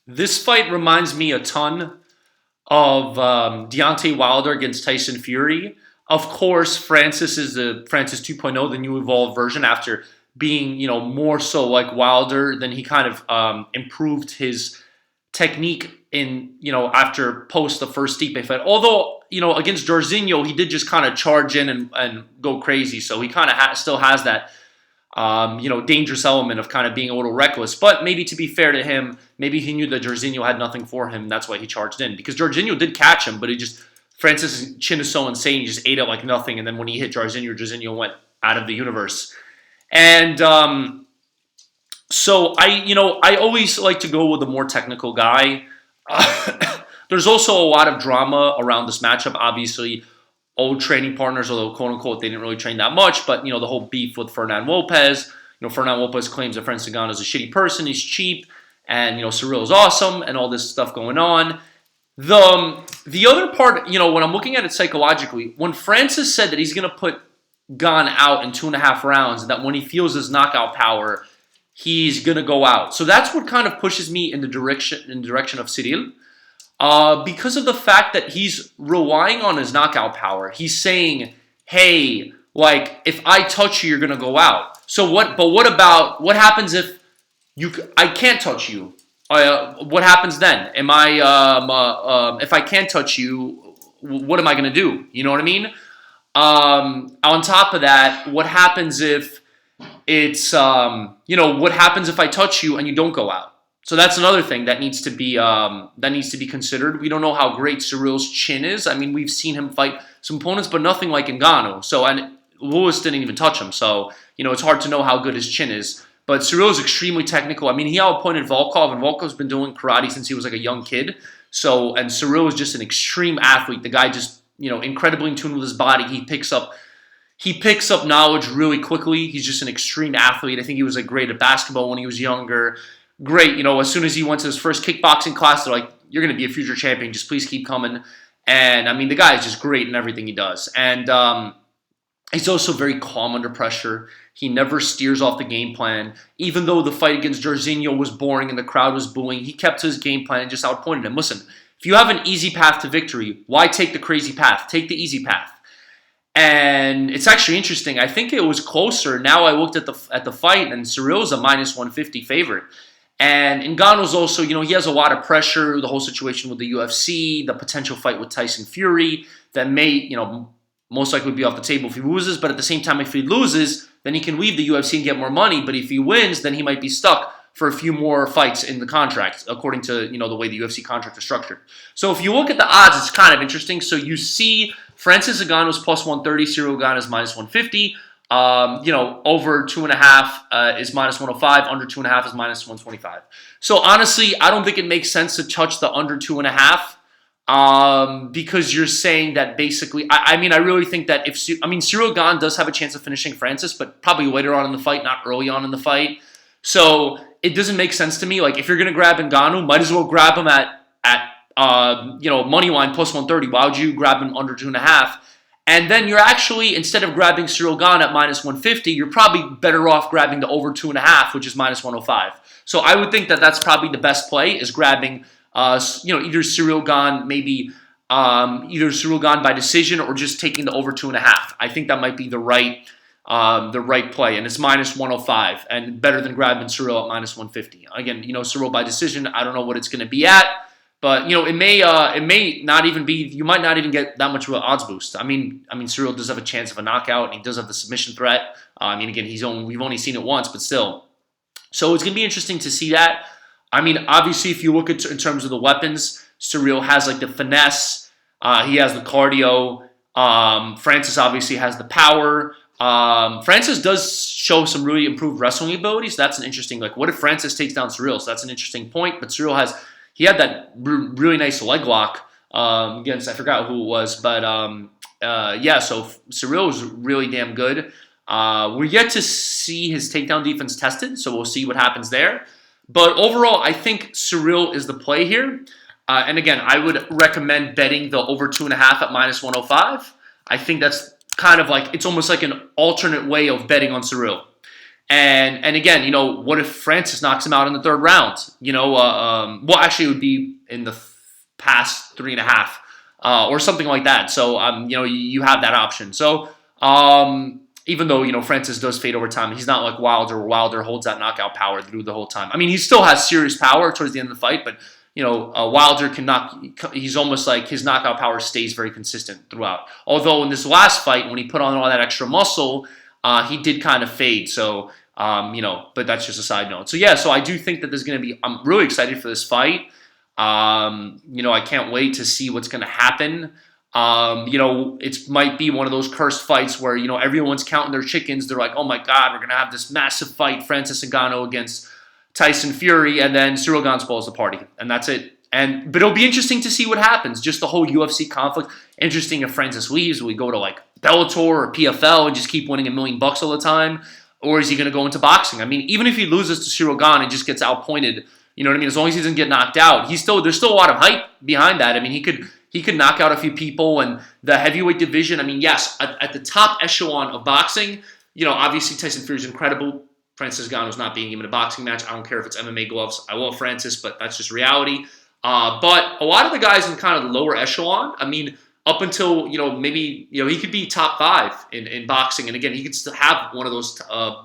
This fight reminds me a ton of Deontay Wilder against Tyson Fury. Of course, Francis is the Francis 2.0, the new evolved version. After being, more so like Wilder, then he kind of improved his technique in, after post the first Stipe fight. Although, against Jorginho, he did just kind of charge in and go crazy. So he kind of still has that dangerous element of kind of being a little reckless. But maybe to be fair to him, maybe he knew that Jorginho had nothing for him. That's why he charged in. Because Jorginho did catch him, but Francis' chin is so insane, he just ate it like nothing. And then when he hit Jorginho went out of the universe. And so I always like to go with a more technical guy. There's also a lot of drama around this matchup. Obviously, old training partners, although quote unquote they didn't really train that much. But the whole beef with Fernand Lopez. Fernand Lopez claims that Francis Ngannou is a shitty person. He's cheap, and Cyril is awesome, and all this stuff going on. The other part, when I'm looking at it psychologically, when Francis said that he's going to put Gane out in 2.5 rounds, and that when he feels his knockout power, he's going to go out. So that's what kind of pushes me in the direction of Cyril. Because of the fact that he's relying on his knockout power. He's saying, hey, like, if I touch you, you're going to go out. So what happens if I can't touch you? What happens then? If I can't touch you, what am I going to do? You know what I mean? On top of that, what happens if what happens if I touch you and you don't go out? So that's another thing that needs to be considered. We don't know how great Cyril's chin is. I mean, we've seen him fight some opponents, but nothing like Ngannou. And Lewis didn't even touch him. So, it's hard to know how good his chin is. But Cyril is extremely technical. I mean, he outpointed Volkov, and Volkov's been doing karate since he was like a young kid. So, and Cyril is just an extreme athlete. The guy just, incredibly in tune with his body. He picks up knowledge really quickly. He's just an extreme athlete. I think he was great at basketball when he was younger. Great, as soon as he went to his first kickboxing class, they're like, you're going to be a future champion. Just please keep coming. And, I mean, the guy is just great in everything he does. And he's also very calm under pressure. He never steers off the game plan. Even though the fight against Jorginho was boring and the crowd was booing, he kept to his game plan and just outpointed him. Listen, if you have an easy path to victory, why take the crazy path? Take the easy path. And it's actually interesting. I think it was closer. Now I looked at the fight, and Cyril's a -150 favorite. And Ngannou's also, he has a lot of pressure, the whole situation with the UFC, the potential fight with Tyson Fury that may, most likely be off the table if he loses. But at the same time, if he loses, then he can leave the UFC and get more money. But if he wins, then he might be stuck for a few more fights in the contract, according to, the way the UFC contract is structured. So if you look at the odds, it's kind of interesting. So you see Francis Ngannou's +130, Cyril Gane is -150. Over 2.5 is -105, under 2.5 is -125. So honestly, I don't think it makes sense to touch the under 2.5 because you're saying that basically, I really think that Cyril Gane does have a chance of finishing Francis, but probably later on in the fight, not early on in the fight. So it doesn't make sense to me. Like, if you're going to grab Ngannou, might as well grab him at money line +130. Why would you grab him under 2.5? And then you're actually, instead of grabbing Cyril Gane at -150, you're probably better off grabbing the over 2.5, which is -105. So I would think that that's probably the best play, is grabbing, either Cyril Gane, maybe either Cyril Gane by decision, or just taking the over 2.5. I think that might be the right play, and it's -105, and better than grabbing Cyril at -150. Again, Cyril by decision, I don't know what it's going to be at. But it may not even be. You might not even get that much of an odds boost. I mean, Cyril does have a chance of a knockout, and he does have the submission threat. Again, we've only seen it once, but still. So it's gonna be interesting to see that. I mean, obviously, if you look at in terms of the weapons, Cyril has the finesse. He has the cardio. Francis obviously has the power. Francis does show some really improved wrestling abilities. So that's an interesting. What if Francis takes down Cyril? So that's an interesting point. But Cyril He had that really nice leg lock against, I forgot who it was, but so Cyril was really damn good. We're yet to see his takedown defense tested, so we'll see what happens there. But overall, I think Cyril is the play here. And again, I would recommend betting the over 2.5 at -105. I think that's kind of it's almost like an alternate way of betting on Cyril. And again, what if Francis knocks him out in the third round? Well, actually, it would be in the past 3.5 or something like that. So, you have that option. So, even though Francis does fade over time, he's not like Wilder, where Wilder holds that knockout power through the whole time. I mean, he still has serious power towards the end of the fight, but Wilder can knock. He's almost like his knockout power stays very consistent throughout. Although in this last fight, when he put on all that extra muscle, he did kind of fade. So, but that's just a side note. So yeah, so I do think that there's going to be. I'm really excited for this fight. I can't wait to see what's going to happen. It might be one of those cursed fights where, everyone's counting their chickens. They're like, oh my God, we're going to have this massive fight, Francis Ngannou against Tyson Fury, and then Cyril Gane spoils the party, and that's it. But it'll be interesting to see what happens. Just the whole UFC conflict. Interesting if Francis leaves. Will he go to like Bellator or PFL and just keep winning $1 million all the time? Or is he going to go into boxing? I mean, even if he loses to Cyril Gane and just gets outpointed, you know what I mean? As long as he doesn't get knocked out, there's still a lot of hype behind that. I mean, he could knock out a few people, and the heavyweight division. I mean, yes, at the top echelon of boxing, obviously Tyson Fury is incredible. Francis Ngannou is not being given a boxing match. I don't care if it's MMA gloves. I love Francis, but that's just reality. But a lot of the guys in kind of the lower echelon, I mean, up until, maybe, he could be top 5 in boxing. And again, he could still have one of those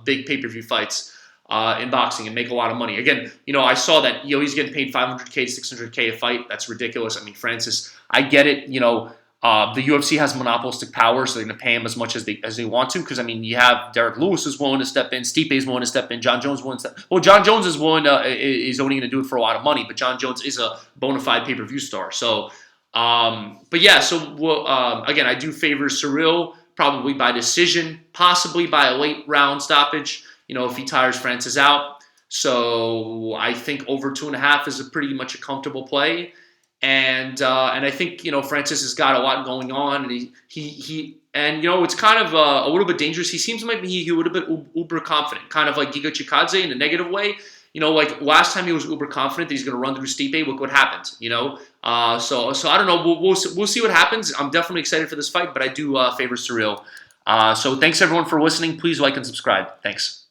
big pay-per-view fights in boxing and make a lot of money. Again, I saw that, he's getting paid $500K, $600K a fight. That's ridiculous. I mean, Francis, I get it. The UFC has monopolistic power, so they're going to pay him as much as they want to. Because I mean, you have Derek Lewis is willing to step in, Stipe is willing to step in, John Jones is willing to step. Well, John Jones is willing to, is only going to do it for a lot of money, but John Jones is a bona fide pay-per-view star. So, but yeah, so again, I do favor Cyril probably by decision, possibly by a late round stoppage. If he tires Francis out. So I think over 2.5 is pretty much a comfortable play. And I think Francis has got a lot going on, and he it's kind of a little bit dangerous. He seems like he would have been uber confident, kind of like Giga Chikadze in a negative way. Like last time he was uber confident that he's going to run through Stipe. Look what happened. So I don't know. We'll see what happens. I'm definitely excited for this fight, but I do favor Cyril. So thanks everyone for listening. Please like and subscribe. Thanks.